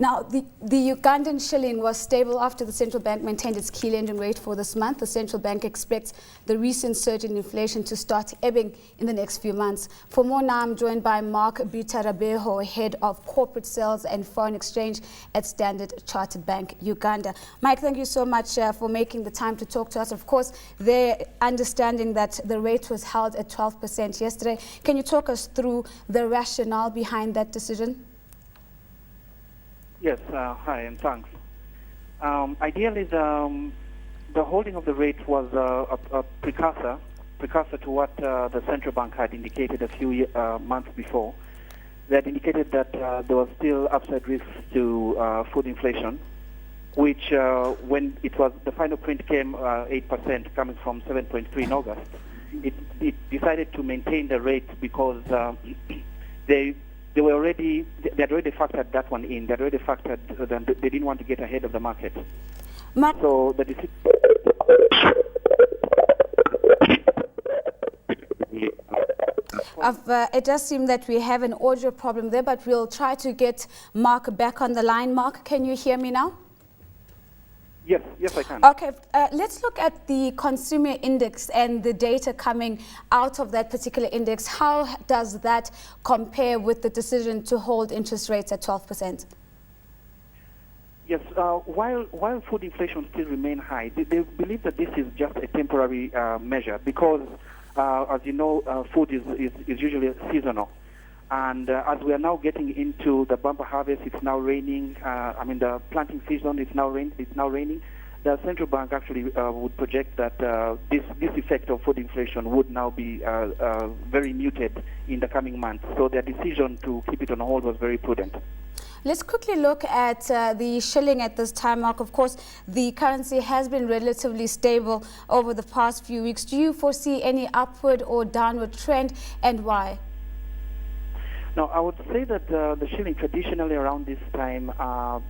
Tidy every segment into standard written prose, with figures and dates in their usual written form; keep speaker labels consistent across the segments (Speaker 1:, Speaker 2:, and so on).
Speaker 1: Now, the Ugandan shilling was stable after the central bank maintained its key lending rate for this month. The central bank expects the recent surge in inflation to start ebbing in the next few months. For more now, I'm joined by Mark Bitarabeho, Head of Corporate Sales and Foreign Exchange at Standard Chartered Bank, Uganda. Mike, thank you so much for making the time to talk to us. Of course, they're understanding that the rate was held at 12% yesterday. Can you talk us through the rationale behind that decision?
Speaker 2: Yes, hi and thanks. Ideally, the holding of the rate was a precursor to what the central bank had indicated a few months before. They had indicated that there was still upside risks to food inflation, which when it was the final print came 8% coming from 7.3 in August, it decided to maintain the rate because they had already factored that one in. They had already factored that they didn't want to get ahead of the market. So the decision.
Speaker 1: It does seem that we have an audio problem there, but we'll try to get Mark back on the line. Mark, can you hear me now?
Speaker 2: Yes, I can.
Speaker 1: Okay, let's look at the consumer index and the data coming out of that particular index. How does that compare with the decision to hold interest rates at 12%?
Speaker 2: Yes, while food inflation still remain high, they believe that this is just a temporary measure because, as you know, food is usually seasonal. And as we are now getting into the bumper harvest, it's now raining. The planting season is now raining. The central bank actually would project that this effect of food inflation would now be very muted in the coming months. So their decision to keep it on hold was very prudent.
Speaker 1: Let's quickly look at the shilling at this time, Mark. Of course, the currency has been relatively stable over the past few weeks. Do you foresee any upward or downward trend, and why?
Speaker 2: Now, I would say that the shilling traditionally around this time,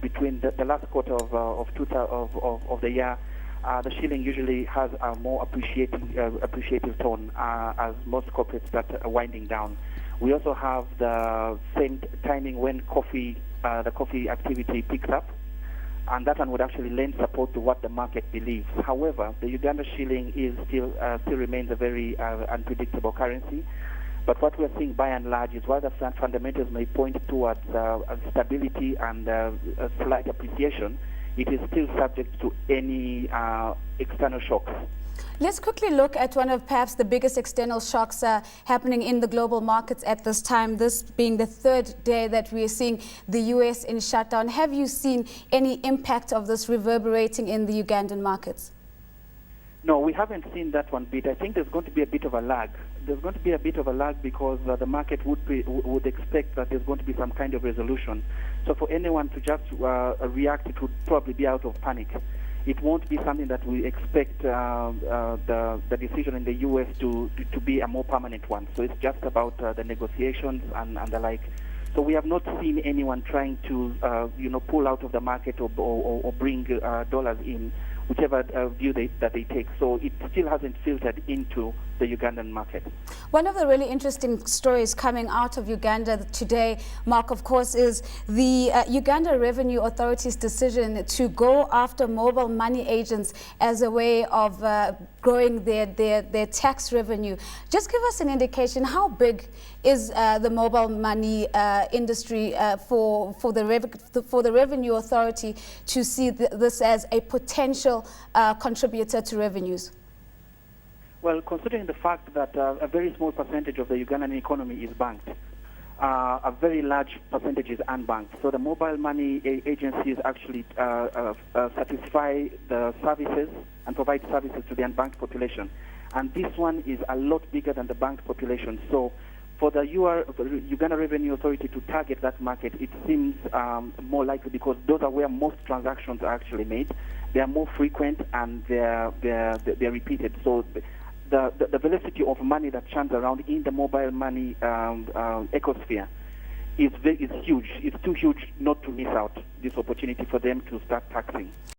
Speaker 2: between the last quarter of the year, the shilling usually has a more appreciative tone as most corporates start winding down. We also have the same timing when the coffee activity picks up, and that one would actually lend support to what the market believes. However, the Uganda shilling is still remains a very unpredictable currency. But what we're seeing by and large is while the fundamentals may point towards stability and a slight appreciation, it is still subject to any external shocks.
Speaker 1: Let's quickly look at one of perhaps the biggest external shocks happening in the global markets at this time, this being the third day that we are seeing the US in shutdown. Have you seen any impact of this reverberating in the Ugandan markets?
Speaker 2: No, we haven't seen that one bit. I think there's going to be a bit of a lag. There's going to be a bit of a lag because the market would expect that there's going to be some kind of resolution. So for anyone to just react, it would probably be out of panic. It won't be something that we expect the decision in the U.S. to be a more permanent one. So it's just about the negotiations and the like. So we have not seen anyone trying to pull out of the market or bring dollars in, whichever view that they take. So it still hasn't filtered into the Ugandan market.
Speaker 1: One of the really interesting stories coming out of Uganda today, Mark, of course, is the Uganda Revenue Authority's decision to go after mobile money agents as a way of growing their tax revenue. Just give us an indication, how big is the mobile money industry for the Revenue Authority to see this as a potential contributor to revenues?
Speaker 2: Well, considering the fact that a very small percentage of the Ugandan economy is banked, a very large percentage is unbanked. So the mobile money agencies actually satisfy the services and provide services to the unbanked population. And this one is a lot bigger than the banked population. So for the Uganda Revenue Authority to target that market, it seems more likely because those are where most transactions are actually made. They are more frequent and they're repeated. So the velocity of money that churns around in the mobile money ecosphere is huge. It's too huge not to miss out this opportunity for them to start taxing.